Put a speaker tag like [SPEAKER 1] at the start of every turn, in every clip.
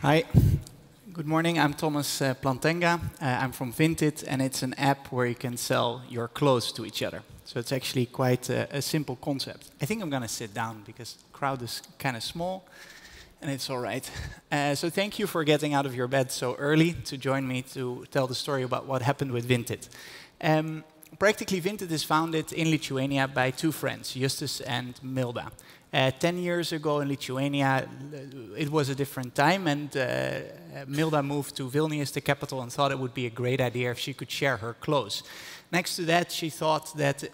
[SPEAKER 1] Hi, good morning. I'm Thomas Plantenga. I'm from Vinted, and it's an app where you can sell your clothes to each other. So it's actually quite a simple concept. I think I'm going to sit down because the crowd is kind of small, and it's all right. So thank you for getting out of your bed so early to join me to tell the story about what happened with Vinted. Practically, Vinted is founded in Lithuania by two friends, Justus and Milda. 10 years ago in Lithuania, it was a different time, and Milda moved to Vilnius, the capital, and thought it would be a great idea if she could share her clothes. Next to that, she thought that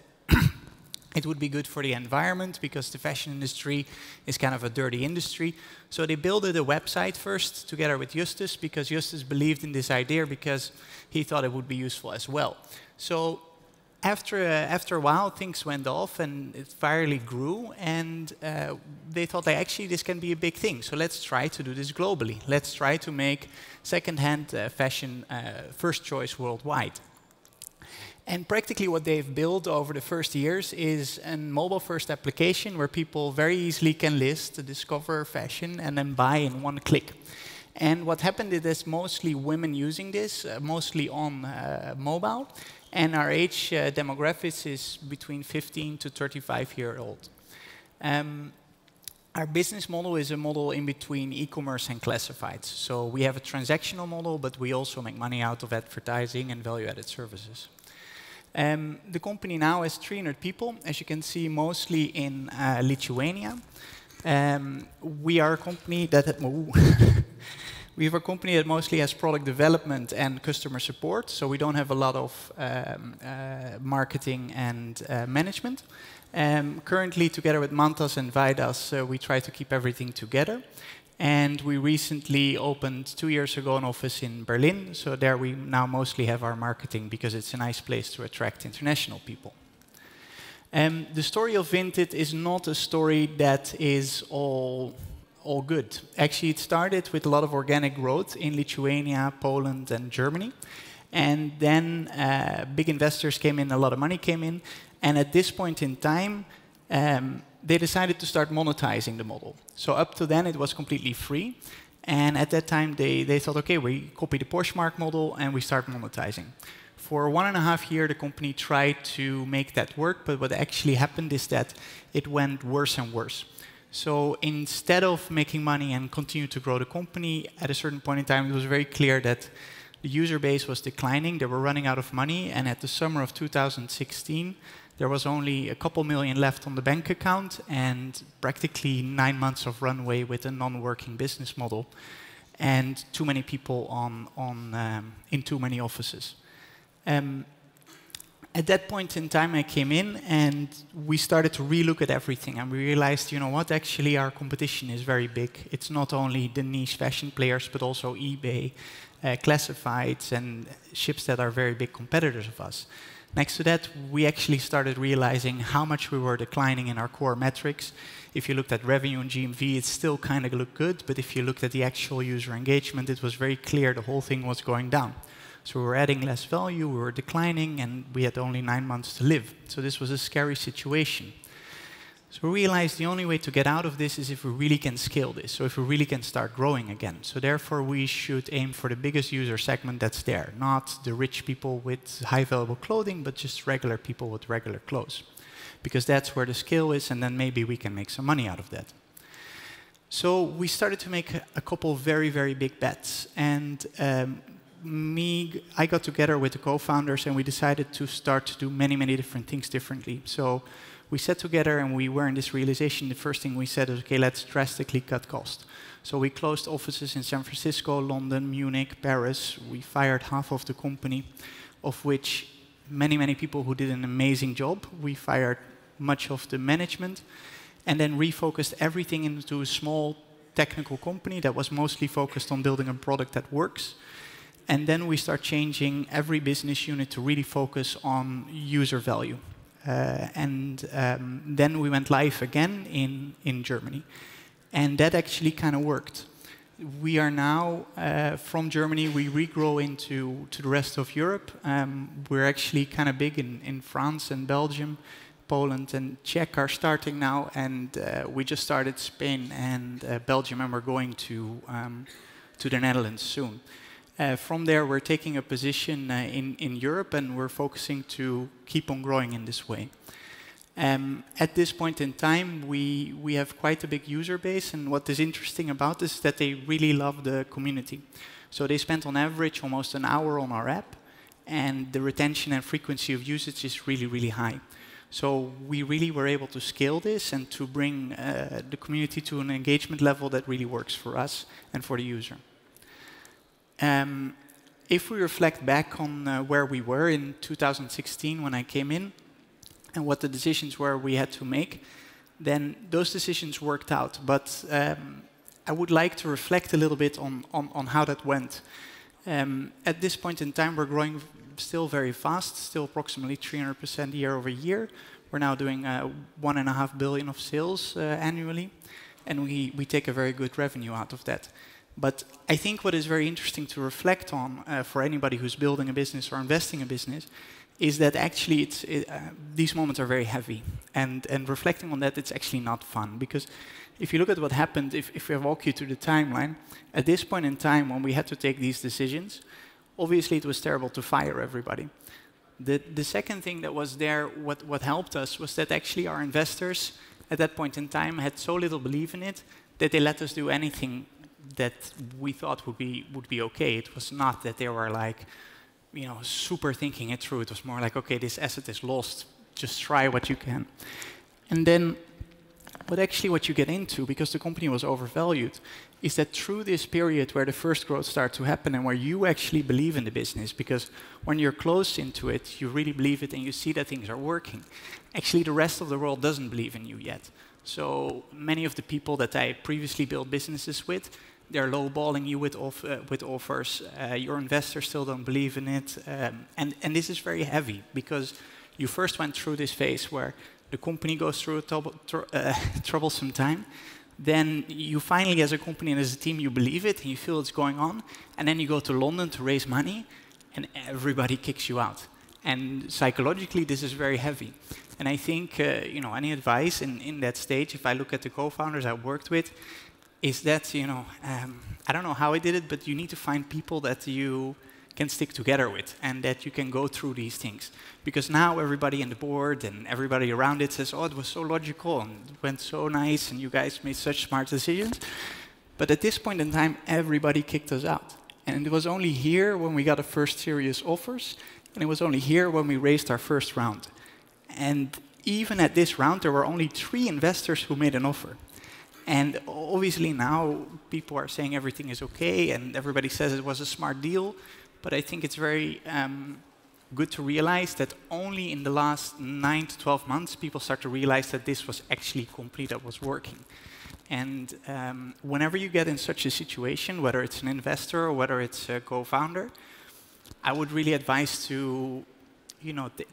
[SPEAKER 1] it would be good for the environment because the fashion industry is kind of a dirty industry. So they built a website first together with Justus because Justus believed in this idea because he thought it would be useful as well. So after a while, things went off and it virally grew, and they thought, like, actually, this can be a big thing. So let's try to do this globally. Let's try to make second-hand fashion first choice worldwide. And practically what they've built over the first years is a mobile-first application where people very easily can list, discover fashion, and then buy in one click. And what happened is there's mostly women using this, mostly on mobile. And our age demographics is between 15 to 35-year-old. Our business model is a model in between e-commerce and classifieds. So we have a transactional model, but we also make money out of advertising and value-added services. The company now has 300 people, as you can see, mostly in Lithuania. We are a company that we have a company that mostly has product development and customer support, so we don't have a lot of marketing and management. Currently, together with Mantas and Vaidas, we try to keep everything together. And we recently opened 2 years ago an office in Berlin, so there we now mostly have our marketing because it's a nice place to attract international people. The story of Vinted is not a story that is all good. Actually, it started with a lot of organic growth in Lithuania, Poland, and Germany. And then big investors came in, a lot of money came in. And at this point in time, they decided to start monetizing the model. So up to then, it was completely free. And at that time, they thought, OK, we copy the Poshmark model, and we start monetizing. For 1.5 years, the company tried to make that work. But what actually happened is that it went worse and worse. So instead of making money and continue to grow the company, at a certain point in time, it was very clear that the user base was declining. They were running out of money. And at the summer of 2016, there was only a couple million left on the bank account and practically 9 months of runway with a non-working business model and too many people in too many offices. At that point in time, I came in and we started to relook at everything. And we realized, you know what, actually our competition is very big. It's not only the niche fashion players, but also eBay, classifieds, and ships that are very big competitors of us. Next to that, we actually started realizing how much we were declining in our core metrics. If you looked at revenue and GMV, it still kind of looked good. But if you looked at the actual user engagement, it was very clear the whole thing was going down. So we were adding less value, we were declining, and we had only 9 months to live. So this was a scary situation. So we realized the only way to get out of this is if we really can scale this, so if we really can start growing again. So therefore, we should aim for the biggest user segment that's there, not the rich people with high valuable clothing, but just regular people with regular clothes. Because that's where the scale is, and then maybe we can make some money out of that. So we started to make a couple very, very big bets. And I got together with the co-founders and we decided to start to do many, many different things differently. So we sat together and we were in this realization. The first thing we said is, OK, let's drastically cut costs. So we closed offices in San Francisco, London, Munich, Paris. We fired half of the company, of which many, many people who did an amazing job. We fired much of the management and then refocused everything into a small technical company that was mostly focused on building a product that works. And then we start changing every business unit to really focus on user value. Then we went live again in Germany. And that actually kind of worked. We are now, from Germany, we regrow into the rest of Europe. We're actually kind of big in France and Belgium. Poland and Czech are starting now. And we just started Spain and Belgium, and we're going to to the Netherlands soon. From there, we're taking a position in Europe, and we're focusing to keep on growing in this way. At this point in time, we have quite a big user base, and what is interesting about this is that they really love the community. So they spend on average almost an hour on our app, and the retention and frequency of usage is really, really high. So we really were able to scale this and to bring the community to an engagement level that really works for us and for the user. If we reflect back on where we were in 2016 when I came in, and what the decisions were we had to make, then those decisions worked out. But I would like to reflect a little bit on how that went. At this point in time, we're growing still very fast, still approximately 300% year over year. We're now doing 1.5 billion of sales annually, and we take a very good revenue out of that. But I think what is very interesting to reflect on for anybody who's building a business or investing in a business is that actually these moments are very heavy. And reflecting on that, it's actually not fun. Because if you look at what happened, if I walk you through the timeline, at this point in time when we had to take these decisions, obviously it was terrible to fire everybody. The second thing that was there, what helped us, was that actually our investors at that point in time had so little belief in it that they let us do anything that we thought would be okay. It was not that they were like, super thinking it through. It was more like, okay, this asset is lost. Just try what you can. And then, what you get into, because the company was overvalued, is that through this period where the first growth starts to happen and where you actually believe in the business, because when you're close into it, you really believe it and you see that things are working. Actually, the rest of the world doesn't believe in you yet. So many of the people that I previously built businesses with, they're lowballing you with offers. Your investors still don't believe in it. And this is very heavy because you first went through this phase where the company goes through a troublesome time. Then you finally, as a company and as a team, you believe it and you feel it's going on. And then you go to London to raise money and everybody kicks you out. And psychologically, this is very heavy. And I think, any advice in that stage, if I look at the co-founders I worked with, is that, I don't know how I did it, but you need to find people that you can stick together with and that you can go through these things. Because now everybody in the board and everybody around it says, oh, it was so logical and it went so nice and you guys made such smart decisions. But at this point in time, everybody kicked us out. And it was only here when we got the first serious offers, and it was only here when we raised our first round. And even at this round, there were only 3 investors who made an offer. And obviously now people are saying everything is okay and everybody says it was a smart deal. But I think it's very good to realize that only in the last 9 to 12 months people start to realize that this was actually a company that was working. And whenever you get in such a situation, whether it's an investor or whether it's a co-founder, I would really advise to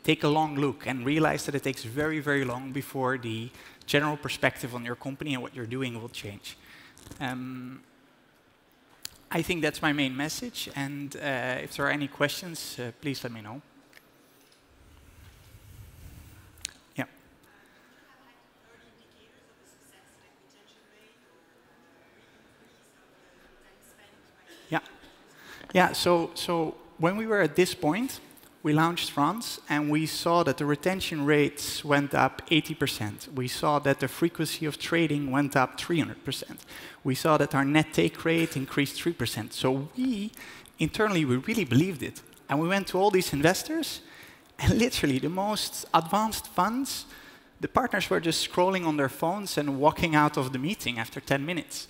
[SPEAKER 1] take a long look and realize that it takes very, very long before the general perspective on your company and what you're doing will change. I think that's my main message, and if there are any questions, please let me know. Yeah. Yeah. Yeah. So when we were at this point, we launched France, and we saw that the retention rates went up 80%. We saw that the frequency of trading went up 300%. We saw that our net take rate increased 3%. So internally, we really believed it. And we went to all these investors, and literally the most advanced funds, the partners were just scrolling on their phones and walking out of the meeting after 10 minutes.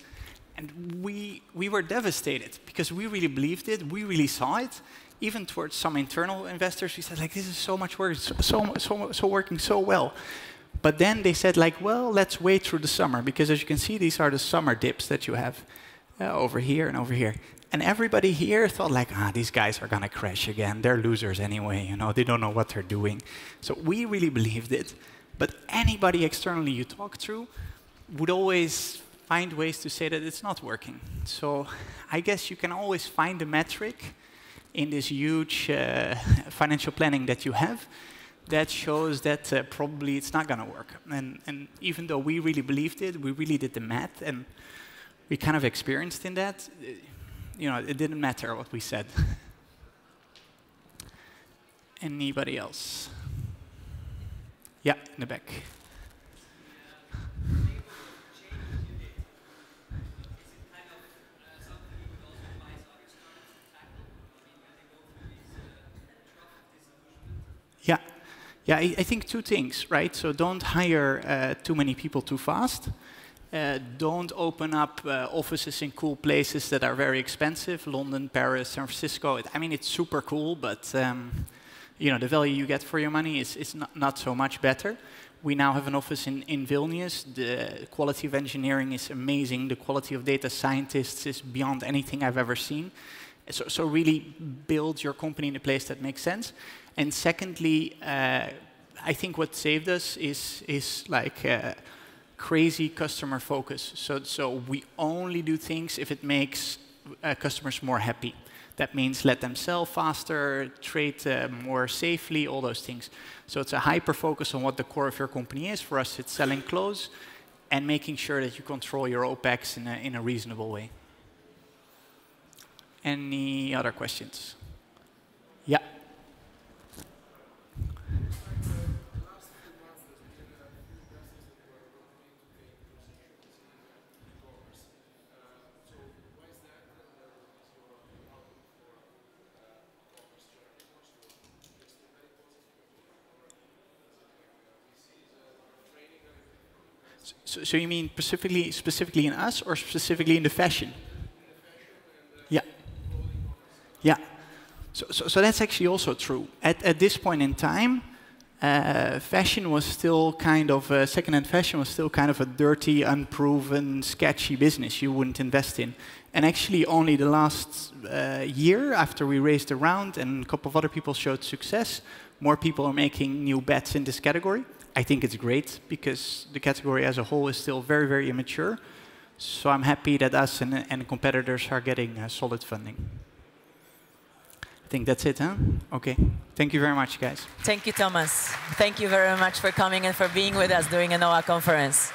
[SPEAKER 1] And we were devastated, because we really believed it, we really saw it. Even towards some internal investors, we said, like, this is so much work, so working so well. But then they said, like, well, let's wait through the summer, because as you can see, these are the summer dips that you have over here and over here. And everybody here thought, like, these guys are going to crash again. They're losers anyway, they don't know what they're doing. So we really believed it. But anybody externally you talk to would always find ways to say that it's not working. So I guess you can always find a metric in this huge financial planning that you have that shows that probably it's not going to work. And even though we really believed it, we really did the math, and we kind of experienced in that, you know, it didn't matter what we said. Anybody else? Yeah, in the back. Yeah, yeah. I think two things, right? So don't hire too many people too fast. Don't open up offices in cool places that are very expensive. London, Paris, San Francisco. I mean, it's super cool, but you know, the value you get for your money is not so much better. We now have an office in Vilnius. The quality of engineering is amazing. The quality of data scientists is beyond anything I've ever seen. So really build your company in a place that makes sense. And secondly, I think what saved us is like crazy customer focus. So we only do things if it makes customers more happy. That means let them sell faster, trade more safely, all those things. So it's a hyper focus on what the core of your company is. For us, it's selling clothes and making sure that you control your OPEX in a reasonable way. Any other questions? Yeah. So you mean specifically in us or specifically in the fashion? Yeah. Yeah. So that's actually also true. At this point in time, fashion was still kind of, second-hand fashion was still kind of a dirty, unproven, sketchy business you wouldn't invest in. And actually only the last year, after we raised a round and a couple of other people showed success, more people are making new bets in this category. I think it's great because the category as a whole is still very, very immature. So I'm happy that us and competitors are getting solid funding. I think that's it, huh? OK. Thank you very much, guys.
[SPEAKER 2] Thank you, Thomas. Thank you very much for coming and for being with us during a NOAH conference.